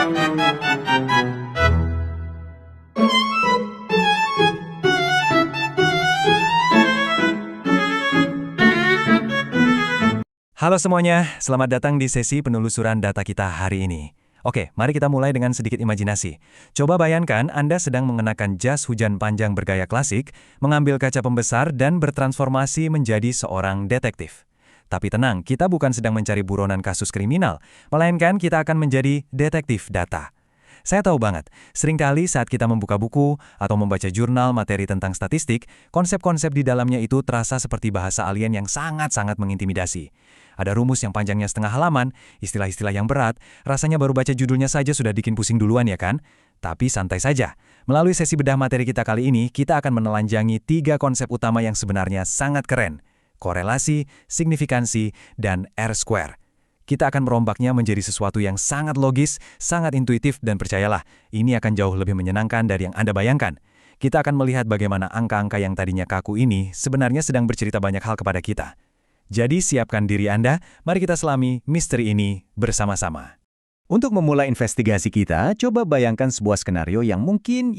Halo semuanya, selamat datang di sesi penelusuran data kita hari ini. Oke, mari kita mulai dengan sedikit imajinasi. Coba bayangkan Anda sedang mengenakan jas hujan panjang bergaya klasik, mengambil kaca pembesar dan bertransformasi menjadi seorang detektif. Tapi tenang, kita bukan sedang mencari buronan kasus kriminal, melainkan kita akan menjadi detektif data. Saya tahu banget, seringkali saat kita membuka buku atau membaca jurnal materi tentang statistik, konsep-konsep di dalamnya itu terasa seperti bahasa alien yang sangat-sangat mengintimidasi. Ada rumus yang panjangnya setengah halaman, istilah-istilah yang berat, rasanya baru baca judulnya saja sudah bikin pusing duluan ya kan? Tapi santai saja, melalui sesi bedah materi kita kali ini, kita akan menelanjangi 3 konsep utama yang sebenarnya sangat keren. Korelasi, signifikansi, dan R-square. Kita akan merombaknya menjadi sesuatu yang sangat logis, sangat intuitif, dan percayalah, ini akan jauh lebih menyenangkan dari yang Anda bayangkan. Kita akan melihat bagaimana angka-angka yang tadinya kaku ini sebenarnya sedang bercerita banyak hal kepada kita. Jadi siapkan diri Anda, mari kita selami misteri ini bersama-sama. Untuk memulai investigasi kita, coba bayangkan sebuah skenario yang mungkin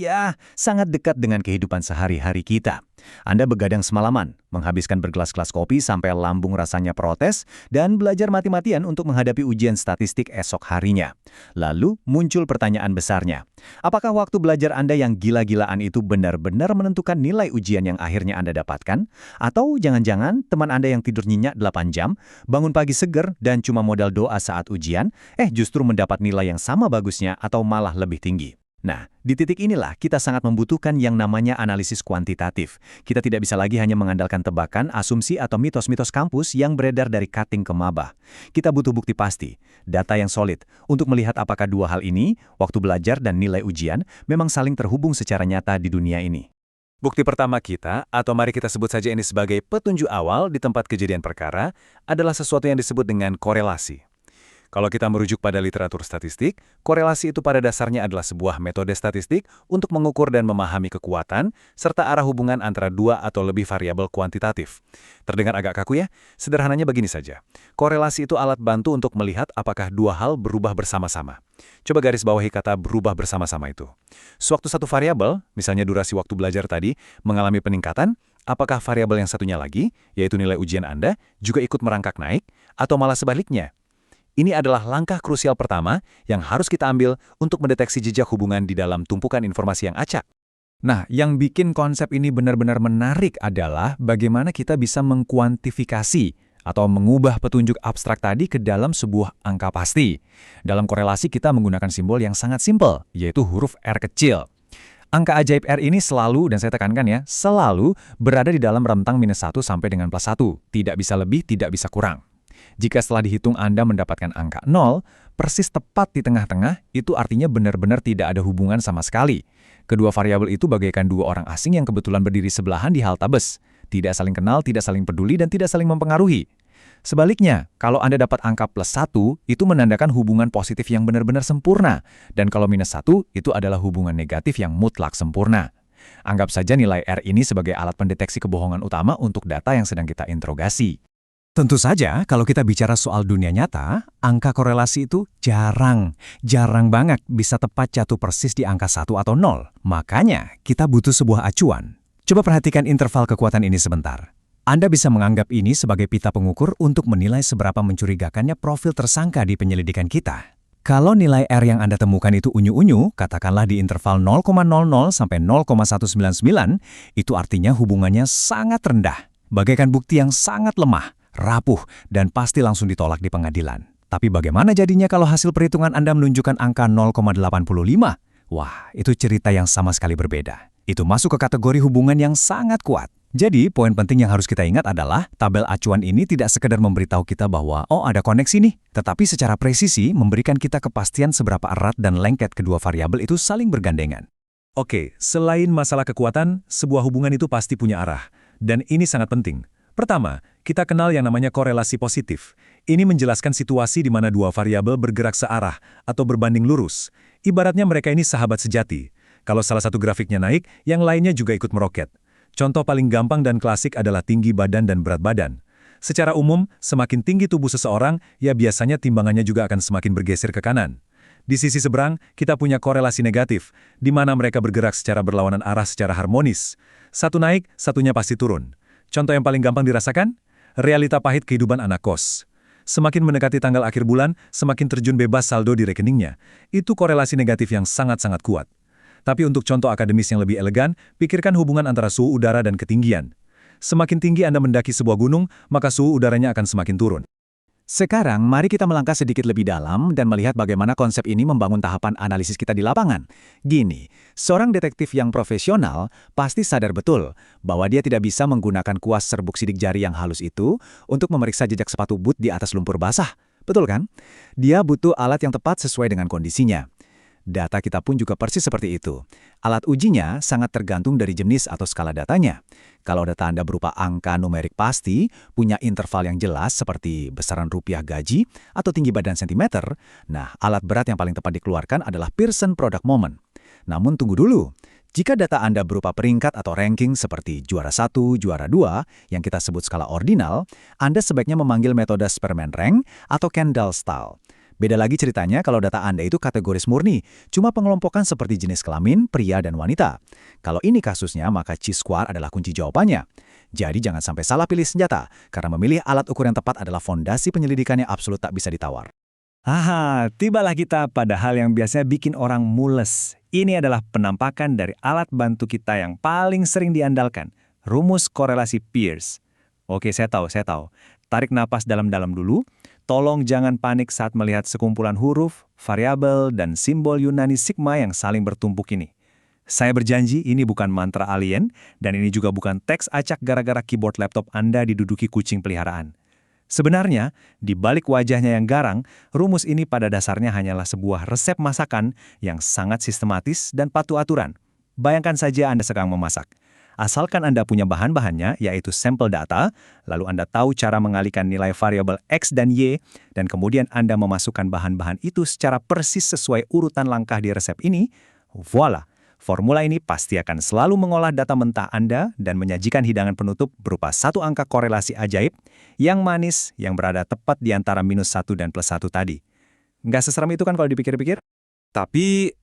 sangat dekat dengan kehidupan sehari-hari kita. Anda begadang semalaman, menghabiskan bergelas-gelas kopi sampai lambung rasanya protes, dan belajar mati-matian untuk menghadapi ujian statistik esok harinya. Lalu muncul pertanyaan besarnya. Apakah waktu belajar Anda yang gila-gilaan itu benar-benar menentukan nilai ujian yang akhirnya Anda dapatkan? Atau jangan-jangan teman Anda yang tidur nyenyak 8 jam, bangun pagi seger dan cuma modal doa saat ujian, justru mendapat nilai yang sama bagusnya atau malah lebih tinggi? Nah, di titik inilah kita sangat membutuhkan yang namanya analisis kuantitatif. Kita tidak bisa lagi hanya mengandalkan tebakan, asumsi, atau mitos-mitos kampus yang beredar dari cutting ke maba. Kita butuh bukti pasti, data yang solid, untuk melihat apakah dua hal ini, waktu belajar dan nilai ujian, memang saling terhubung secara nyata di dunia ini. Bukti pertama kita, atau mari kita sebut saja ini sebagai petunjuk awal di tempat kejadian perkara, adalah sesuatu yang disebut dengan korelasi. Kalau kita merujuk pada literatur statistik, korelasi itu pada dasarnya adalah sebuah metode statistik untuk mengukur dan memahami kekuatan, serta arah hubungan antara 2 atau lebih variabel kuantitatif. Terdengar agak kaku ya? Sederhananya begini saja. Korelasi itu alat bantu untuk melihat apakah dua hal berubah bersama-sama. Coba garis bawahi kata berubah bersama-sama itu. Sewaktu satu variabel, misalnya durasi waktu belajar tadi, mengalami peningkatan, apakah variabel yang satunya lagi, yaitu nilai ujian Anda, juga ikut merangkak naik, atau malah sebaliknya? Ini adalah langkah krusial pertama yang harus kita ambil untuk mendeteksi jejak hubungan di dalam tumpukan informasi yang acak. Nah, yang bikin konsep ini benar-benar menarik adalah bagaimana kita bisa mengkuantifikasi atau mengubah petunjuk abstrak tadi ke dalam sebuah angka pasti. Dalam korelasi kita menggunakan simbol yang sangat simpel, yaitu huruf R kecil. Angka ajaib R ini selalu, dan saya tekankan ya, selalu berada di dalam rentang -1 sampai dengan +1. Tidak bisa lebih, tidak bisa kurang. Jika setelah dihitung Anda mendapatkan angka 0, persis tepat di tengah-tengah, itu artinya benar-benar tidak ada hubungan sama sekali. Kedua variabel itu bagaikan dua orang asing yang kebetulan berdiri sebelahan di halte bus. Tidak saling kenal, tidak saling peduli, dan tidak saling mempengaruhi. Sebaliknya, kalau Anda dapat angka +1, itu menandakan hubungan positif yang benar-benar sempurna. Dan kalau -1, itu adalah hubungan negatif yang mutlak sempurna. Anggap saja nilai R ini sebagai alat pendeteksi kebohongan utama untuk data yang sedang kita interogasi. Tentu saja, kalau kita bicara soal dunia nyata, angka korelasi itu jarang banget bisa tepat jatuh persis di angka 1 atau 0. Makanya, kita butuh sebuah acuan. Coba perhatikan interval kekuatan ini sebentar. Anda bisa menganggap ini sebagai pita pengukur untuk menilai seberapa mencurigakannya profil tersangka di penyelidikan kita. Kalau nilai R yang Anda temukan itu unyu-unyu, katakanlah di interval 0,00 sampai 0,199, itu artinya hubungannya sangat rendah. Bagaikan bukti yang sangat lemah, rapuh, dan pasti langsung ditolak di pengadilan. Tapi bagaimana jadinya kalau hasil perhitungan Anda menunjukkan angka 0,85? Wah, itu cerita yang sama sekali berbeda. Itu masuk ke kategori hubungan yang sangat kuat. Jadi, poin penting yang harus kita ingat adalah tabel acuan ini tidak sekedar memberitahu kita bahwa, ada koneksi nih, tetapi secara presisi memberikan kita kepastian seberapa erat dan lengket kedua variabel itu saling bergandengan. Oke, selain masalah kekuatan, sebuah hubungan itu pasti punya arah. Dan ini sangat penting. Pertama, kita kenal yang namanya korelasi positif. Ini menjelaskan situasi di mana dua variabel bergerak searah atau berbanding lurus. Ibaratnya mereka ini sahabat sejati. Kalau salah satu grafiknya naik, yang lainnya juga ikut meroket. Contoh paling gampang dan klasik adalah tinggi badan dan berat badan. Secara umum, semakin tinggi tubuh seseorang, ya biasanya timbangannya juga akan semakin bergeser ke kanan. Di sisi seberang, kita punya korelasi negatif, di mana mereka bergerak secara berlawanan arah secara harmonis. Satu naik, satunya pasti turun. Contoh yang paling gampang dirasakan? Realita pahit kehidupan anak kos. Semakin mendekati tanggal akhir bulan, semakin terjun bebas saldo di rekeningnya. Itu korelasi negatif yang sangat-sangat kuat. Tapi untuk contoh akademis yang lebih elegan, pikirkan hubungan antara suhu udara dan ketinggian. Semakin tinggi Anda mendaki sebuah gunung, maka suhu udaranya akan semakin turun. Sekarang, mari kita melangkah sedikit lebih dalam dan melihat bagaimana konsep ini membangun tahapan analisis kita di lapangan. Gini, seorang detektif yang profesional pasti sadar betul bahwa dia tidak bisa menggunakan kuas serbuk sidik jari yang halus itu untuk memeriksa jejak sepatu boot di atas lumpur basah. Betul kan? Dia butuh alat yang tepat sesuai dengan kondisinya. Data kita pun juga persis seperti itu. Alat ujinya sangat tergantung dari jenis atau skala datanya. Kalau data Anda berupa angka numerik pasti, punya interval yang jelas seperti besaran rupiah gaji atau tinggi badan sentimeter, nah alat berat yang paling tepat dikeluarkan adalah Pearson Product Moment. Namun tunggu dulu, jika data Anda berupa peringkat atau ranking seperti juara 1, juara 2, yang kita sebut skala ordinal, Anda sebaiknya memanggil metode Spearman Rank atau Kendall Style. Beda lagi ceritanya kalau data Anda itu kategoris murni, cuma pengelompokan seperti jenis kelamin, pria, dan wanita. Kalau ini kasusnya, maka C-square adalah kunci jawabannya. Jadi jangan sampai salah pilih senjata, karena memilih alat ukur yang tepat adalah fondasi penyelidikan yang absolut tak bisa ditawar. Tibalah kita pada hal yang biasanya bikin orang mules. Ini adalah penampakan dari alat bantu kita yang paling sering diandalkan, rumus korelasi Peirce. Oke, saya tahu. Tarik napas dalam-dalam dulu. Tolong jangan panik saat melihat sekumpulan huruf, variabel, dan simbol Yunani sigma yang saling bertumpuk ini. Saya berjanji ini bukan mantra alien, dan ini juga bukan teks acak gara-gara keyboard laptop Anda diduduki kucing peliharaan. Sebenarnya, di balik wajahnya yang garang, rumus ini pada dasarnya hanyalah sebuah resep masakan yang sangat sistematis dan patuh aturan. Bayangkan saja Anda sedang memasak. Asalkan Anda punya bahan-bahannya, yaitu sampel data, lalu Anda tahu cara mengalihkan nilai variabel X dan Y, dan kemudian Anda memasukkan bahan-bahan itu secara persis sesuai urutan langkah di resep ini, voila, formula ini pasti akan selalu mengolah data mentah Anda dan menyajikan hidangan penutup berupa satu angka korelasi ajaib, yang manis, yang berada tepat di antara -1 dan +1 tadi. Nggak seseram itu kan kalau dipikir-pikir? Tapi,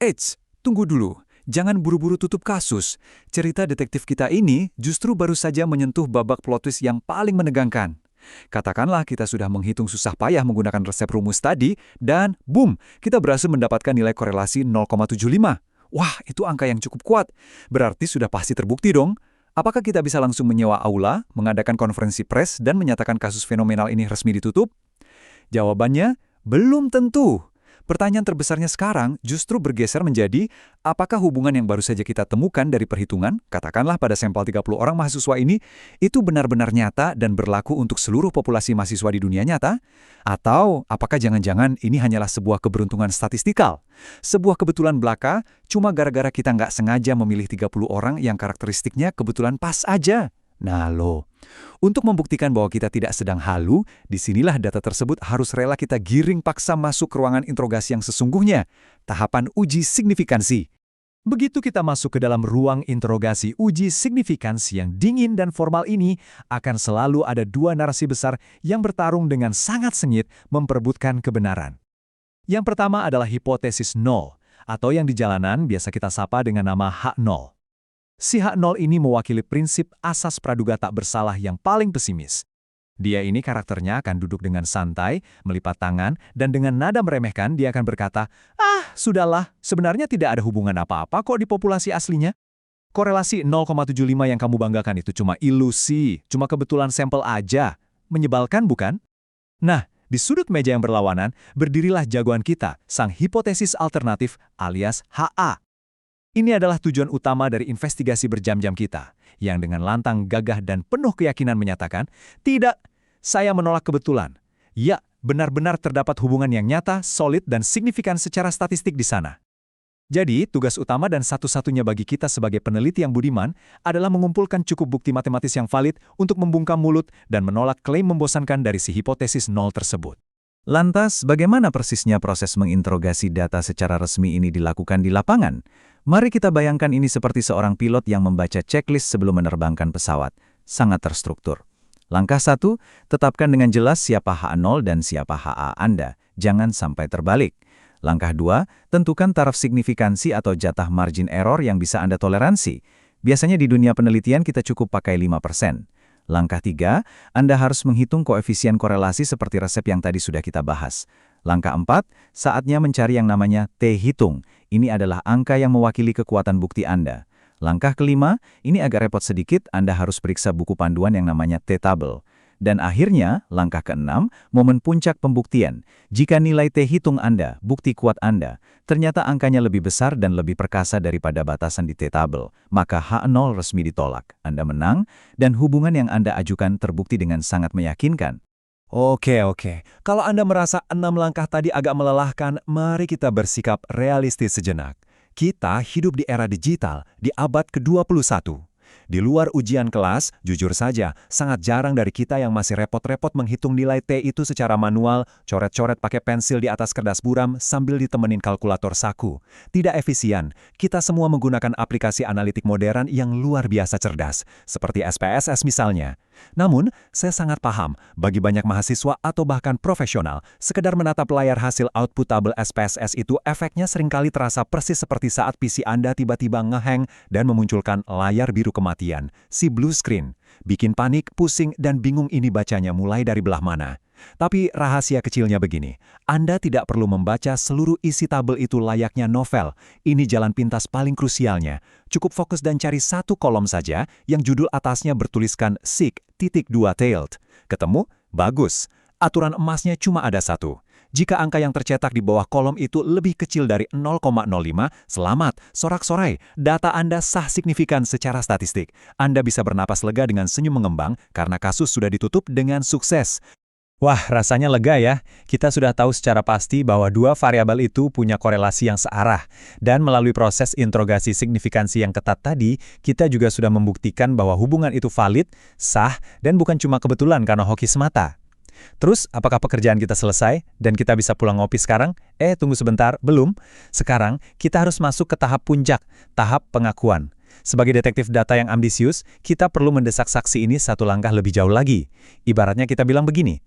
tunggu dulu. Jangan buru-buru tutup kasus. Cerita detektif kita ini justru baru saja menyentuh babak plot twist yang paling menegangkan. Katakanlah kita sudah menghitung susah payah menggunakan resep rumus tadi, dan boom, kita berhasil mendapatkan nilai korelasi 0,75. Wah, itu angka yang cukup kuat. Berarti sudah pasti terbukti dong. Apakah kita bisa langsung menyewa aula, mengadakan konferensi pers, dan menyatakan kasus fenomenal ini resmi ditutup? Jawabannya, belum tentu. Pertanyaan terbesarnya sekarang justru bergeser menjadi, apakah hubungan yang baru saja kita temukan dari perhitungan, katakanlah pada sampel 30 orang mahasiswa ini, itu benar-benar nyata dan berlaku untuk seluruh populasi mahasiswa di dunia nyata? Atau apakah jangan-jangan ini hanyalah sebuah keberuntungan statistikal? Sebuah kebetulan belaka, cuma gara-gara kita nggak sengaja memilih 30 orang yang karakteristiknya kebetulan pas aja? Nah loh, untuk membuktikan bahwa kita tidak sedang halu, disinilah data tersebut harus rela kita giring paksa masuk ke ruangan interogasi yang sesungguhnya, tahapan uji signifikansi. Begitu kita masuk ke dalam ruang interogasi uji signifikansi yang dingin dan formal ini, akan selalu ada dua narasi besar yang bertarung dengan sangat sengit memperebutkan kebenaran. Yang pertama adalah hipotesis nol, atau yang di jalanan biasa kita sapa dengan nama H0. Si H0 ini mewakili prinsip asas praduga tak bersalah yang paling pesimis. Dia ini karakternya akan duduk dengan santai, melipat tangan, dan dengan nada meremehkan dia akan berkata, sudahlah, sebenarnya tidak ada hubungan apa-apa kok di populasi aslinya. Korelasi 0,75 yang kamu banggakan itu cuma ilusi, cuma kebetulan sampel aja. Menyebalkan bukan? Nah, di sudut meja yang berlawanan, berdirilah jagoan kita, sang hipotesis alternatif alias HA. Ini adalah tujuan utama dari investigasi berjam-jam kita, yang dengan lantang, gagah, dan penuh keyakinan menyatakan, tidak, saya menolak kebetulan. Ya, benar-benar terdapat hubungan yang nyata, solid, dan signifikan secara statistik di sana. Jadi, tugas utama dan satu-satunya bagi kita sebagai peneliti yang budiman adalah mengumpulkan cukup bukti matematis yang valid untuk membungkam mulut dan menolak klaim membosankan dari si hipotesis nol tersebut. Lantas, bagaimana persisnya proses menginterogasi data secara resmi ini dilakukan di lapangan? Mari kita bayangkan ini seperti seorang pilot yang membaca checklist sebelum menerbangkan pesawat. Sangat terstruktur. Langkah 1, tetapkan dengan jelas siapa H0 dan siapa HA Anda. Jangan sampai terbalik. Langkah 2, tentukan taraf signifikansi atau jatah margin error yang bisa Anda toleransi. Biasanya di dunia penelitian kita cukup pakai 5%. Langkah 3, Anda harus menghitung koefisien korelasi seperti resep yang tadi sudah kita bahas. Langkah 4, saatnya mencari yang namanya T-hitung. Ini adalah angka yang mewakili kekuatan bukti Anda. Langkah kelima, ini agak repot sedikit, Anda harus periksa buku panduan yang namanya T-table. Dan akhirnya, langkah keenam, momen puncak pembuktian. Jika nilai T-hitung Anda, bukti kuat Anda, ternyata angkanya lebih besar dan lebih perkasa daripada batasan di T-table, maka H0 resmi ditolak. Anda menang, dan hubungan yang Anda ajukan terbukti dengan sangat meyakinkan. Oke. Kalau Anda merasa 6 langkah tadi agak melelahkan, mari kita bersikap realistis sejenak. Kita hidup di era digital, di abad ke-21. Di luar ujian kelas, jujur saja, sangat jarang dari kita yang masih repot-repot menghitung nilai T itu secara manual, coret-coret pakai pensil di atas kertas buram sambil ditemenin kalkulator saku. Tidak efisien, kita semua menggunakan aplikasi analitik modern yang luar biasa cerdas, seperti SPSS misalnya. Namun, saya sangat paham, bagi banyak mahasiswa atau bahkan profesional, sekedar menatap layar hasil output tabel SPSS itu efeknya seringkali terasa persis seperti saat PC Anda tiba-tiba ngehang dan memunculkan layar biru kematian, si blue screen. Bikin panik, pusing, dan bingung ini bacanya mulai dari belah mana. Tapi rahasia kecilnya begini, Anda tidak perlu membaca seluruh isi tabel itu layaknya novel. Ini jalan pintas paling krusialnya. Cukup fokus dan cari satu kolom saja yang judul atasnya bertuliskan SIG.2tailed. Ketemu? Bagus. Aturan emasnya cuma ada satu. Jika angka yang tercetak di bawah kolom itu lebih kecil dari 0,05, selamat, sorak-sorai, data Anda sah signifikan secara statistik. Anda bisa bernapas lega dengan senyum mengembang karena kasus sudah ditutup dengan sukses. Wah, rasanya lega ya. Kita sudah tahu secara pasti bahwa dua variabel itu punya korelasi yang searah. Dan melalui proses interogasi signifikansi yang ketat tadi, kita juga sudah membuktikan bahwa hubungan itu valid, sah, dan bukan cuma kebetulan karena hoki semata. Terus, apakah pekerjaan kita selesai dan kita bisa pulang ngopi sekarang? Tunggu sebentar, belum. Sekarang, kita harus masuk ke tahap puncak, tahap pengakuan. Sebagai detektif data yang ambisius, kita perlu mendesak saksi ini satu langkah lebih jauh lagi. Ibaratnya kita bilang begini,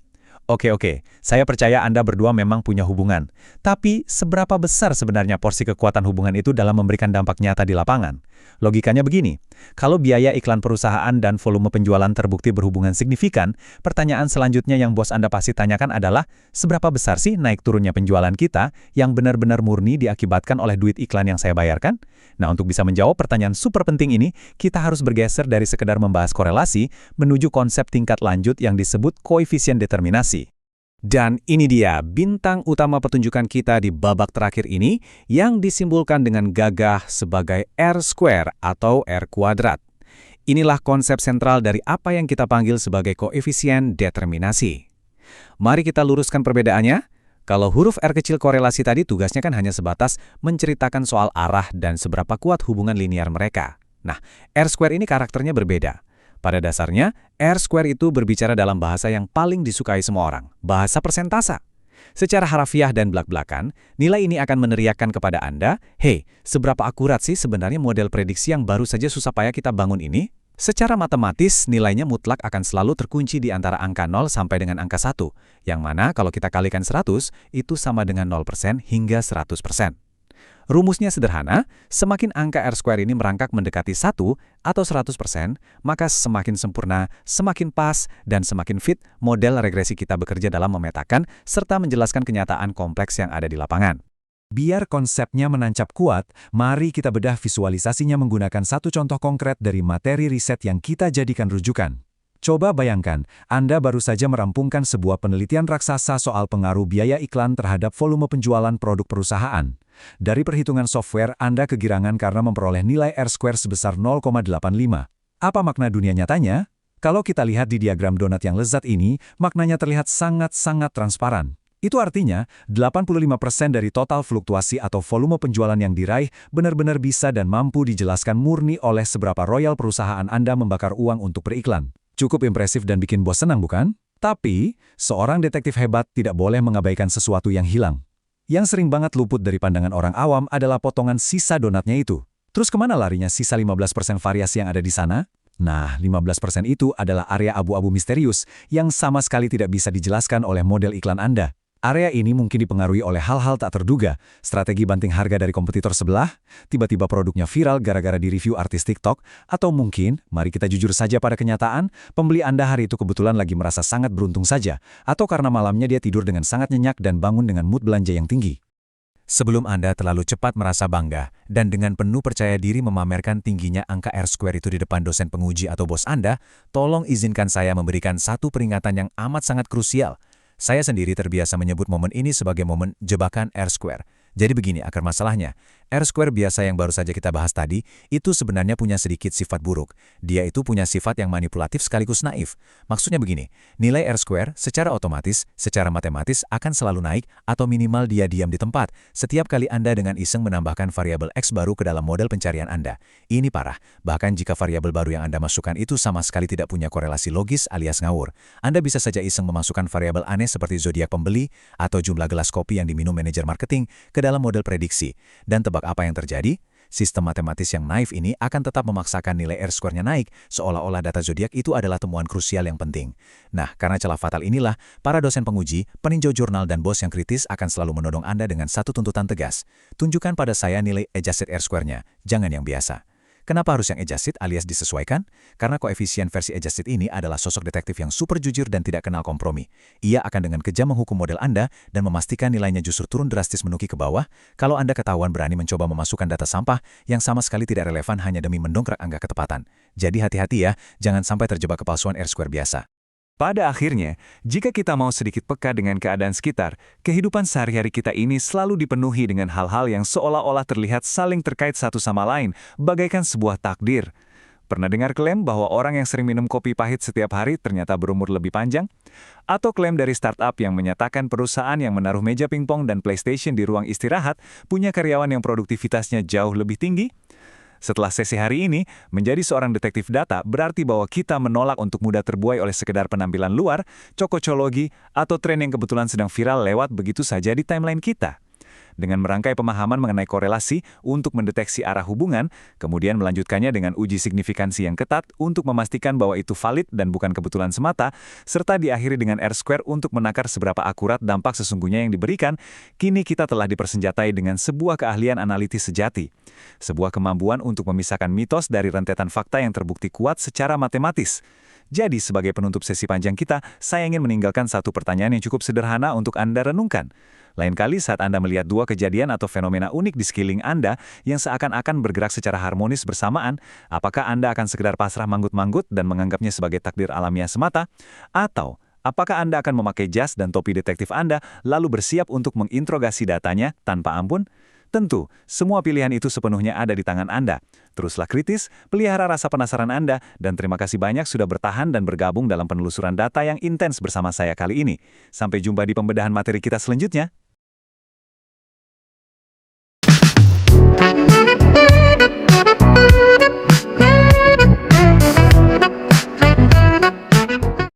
Oke, saya percaya Anda berdua memang punya hubungan. Tapi, seberapa besar sebenarnya porsi kekuatan hubungan itu dalam memberikan dampak nyata di lapangan? Logikanya begini, kalau biaya iklan perusahaan dan volume penjualan terbukti berhubungan signifikan, pertanyaan selanjutnya yang bos Anda pasti tanyakan adalah, seberapa besar sih naik turunnya penjualan kita yang benar-benar murni diakibatkan oleh duit iklan yang saya bayarkan? Nah, untuk bisa menjawab pertanyaan super penting ini, kita harus bergeser dari sekedar membahas korelasi menuju konsep tingkat lanjut yang disebut koefisien determinasi. Dan ini dia bintang utama pertunjukan kita di babak terakhir ini yang disimbolkan dengan gagah sebagai R-square atau R kuadrat. Inilah konsep sentral dari apa yang kita panggil sebagai koefisien determinasi. Mari kita luruskan perbedaannya. Kalau huruf R kecil korelasi tadi tugasnya kan hanya sebatas menceritakan soal arah dan seberapa kuat hubungan linear mereka. Nah, R-square ini karakternya berbeda. Pada dasarnya, R-square itu berbicara dalam bahasa yang paling disukai semua orang, bahasa persentase. Secara harafiah dan blak-blakan, nilai ini akan meneriakkan kepada Anda, "Hei, seberapa akurat sih sebenarnya model prediksi yang baru saja susah payah kita bangun ini?" Secara matematis, nilainya mutlak akan selalu terkunci di antara angka 0 sampai dengan angka 1, yang mana kalau kita kalikan 100, itu sama dengan 0% hingga 100%. Rumusnya sederhana, semakin angka R-square ini merangkak mendekati 1 atau 100%, maka semakin sempurna, semakin pas, dan semakin fit model regresi kita bekerja dalam memetakan serta menjelaskan kenyataan kompleks yang ada di lapangan. Biar konsepnya menancap kuat, mari kita bedah visualisasinya menggunakan satu contoh konkret dari materi riset yang kita jadikan rujukan. Coba bayangkan, Anda baru saja merampungkan sebuah penelitian raksasa soal pengaruh biaya iklan terhadap volume penjualan produk perusahaan. Dari perhitungan software, Anda kegirangan karena memperoleh nilai R-square sebesar 0,85. Apa makna dunia nyatanya? Kalau kita lihat di diagram donat yang lezat ini, maknanya terlihat sangat-sangat transparan. Itu artinya, 85% dari total fluktuasi atau volume penjualan yang diraih benar-benar bisa dan mampu dijelaskan murni oleh seberapa royal perusahaan Anda membakar uang untuk beriklan. Cukup impresif dan bikin bos senang, bukan? Tapi, seorang detektif hebat tidak boleh mengabaikan sesuatu yang hilang. Yang sering banget luput dari pandangan orang awam adalah potongan sisa donatnya itu. Terus kemana larinya sisa 15% variasi yang ada di sana? Nah, 15% itu adalah area abu-abu misterius yang sama sekali tidak bisa dijelaskan oleh model iklan Anda. Area ini mungkin dipengaruhi oleh hal-hal tak terduga, strategi banting harga dari kompetitor sebelah, tiba-tiba produknya viral gara-gara di-review artis TikTok, atau mungkin, mari kita jujur saja pada kenyataan, pembeli Anda hari itu kebetulan lagi merasa sangat beruntung saja, atau karena malamnya dia tidur dengan sangat nyenyak dan bangun dengan mood belanja yang tinggi. Sebelum Anda terlalu cepat merasa bangga dan dengan penuh percaya diri memamerkan tingginya angka R-square itu di depan dosen penguji atau bos Anda, tolong izinkan saya memberikan satu peringatan yang amat sangat krusial. Saya sendiri terbiasa menyebut momen ini sebagai momen jebakan R-square. Jadi begini akar masalahnya. R-square biasa yang baru saja kita bahas tadi, itu sebenarnya punya sedikit sifat buruk. Dia itu punya sifat yang manipulatif sekaligus naif. Maksudnya begini, nilai R-square secara otomatis, secara matematis akan selalu naik atau minimal dia diam di tempat setiap kali Anda dengan iseng menambahkan variabel X baru ke dalam model pencarian Anda. Ini parah, bahkan jika variabel baru yang Anda masukkan itu sama sekali tidak punya korelasi logis alias ngawur. Anda bisa saja iseng memasukkan variabel aneh seperti zodiak pembeli atau jumlah gelas kopi yang diminum manajer marketing ke dalam model prediksi. Dan tebak apa yang terjadi? Sistem matematis yang naif ini akan tetap memaksakan nilai R-square-nya naik, seolah-olah data zodiak itu adalah temuan krusial yang penting. Nah, karena celah fatal inilah, para dosen penguji, peninjau jurnal dan bos yang kritis akan selalu menodong Anda dengan satu tuntutan tegas. Tunjukkan pada saya nilai adjusted R-square-nya, jangan yang biasa. Kenapa harus yang adjusted alias disesuaikan? Karena koefisien versi adjusted ini adalah sosok detektif yang super jujur dan tidak kenal kompromi. Ia akan dengan kejam menghukum model Anda dan memastikan nilainya justru turun drastis menuki ke bawah kalau Anda ketahuan berani mencoba memasukkan data sampah yang sama sekali tidak relevan hanya demi mendongkrak angka ketepatan. Jadi hati-hati ya, jangan sampai terjebak kepalsuan R-square biasa. Pada akhirnya, jika kita mau sedikit peka dengan keadaan sekitar, kehidupan sehari-hari kita ini selalu dipenuhi dengan hal-hal yang seolah-olah terlihat saling terkait satu sama lain, bagaikan sebuah takdir. Pernah dengar klaim bahwa orang yang sering minum kopi pahit setiap hari ternyata berumur lebih panjang? Atau klaim dari startup yang menyatakan perusahaan yang menaruh meja pingpong dan PlayStation di ruang istirahat punya karyawan yang produktivitasnya jauh lebih tinggi? Setelah sesi hari ini, menjadi seorang detektif data berarti bahwa kita menolak untuk mudah terbuai oleh sekedar penampilan luar, cocokologi, atau tren yang kebetulan sedang viral lewat begitu saja di timeline kita. Dengan merangkai pemahaman mengenai korelasi untuk mendeteksi arah hubungan, kemudian melanjutkannya dengan uji signifikansi yang ketat untuk memastikan bahwa itu valid dan bukan kebetulan semata, serta diakhiri dengan R-square untuk menakar seberapa akurat dampak sesungguhnya yang diberikan, kini kita telah dipersenjatai dengan sebuah keahlian analitis sejati. Sebuah kemampuan untuk memisahkan mitos dari rentetan fakta yang terbukti kuat secara matematis. Jadi, sebagai penutup sesi panjang kita, saya ingin meninggalkan satu pertanyaan yang cukup sederhana untuk Anda renungkan. Lain kali saat Anda melihat dua kejadian atau fenomena unik di sekeliling Anda yang seakan-akan bergerak secara harmonis bersamaan, apakah Anda akan sekedar pasrah manggut-manggut dan menganggapnya sebagai takdir alamiah semata? Atau, apakah Anda akan memakai jas dan topi detektif Anda lalu bersiap untuk menginterogasi datanya tanpa ampun? Tentu, semua pilihan itu sepenuhnya ada di tangan Anda. Teruslah kritis, pelihara rasa penasaran Anda, dan terima kasih banyak sudah bertahan dan bergabung dalam penelusuran data yang intens bersama saya kali ini. Sampai jumpa di pembedahan materi kita selanjutnya.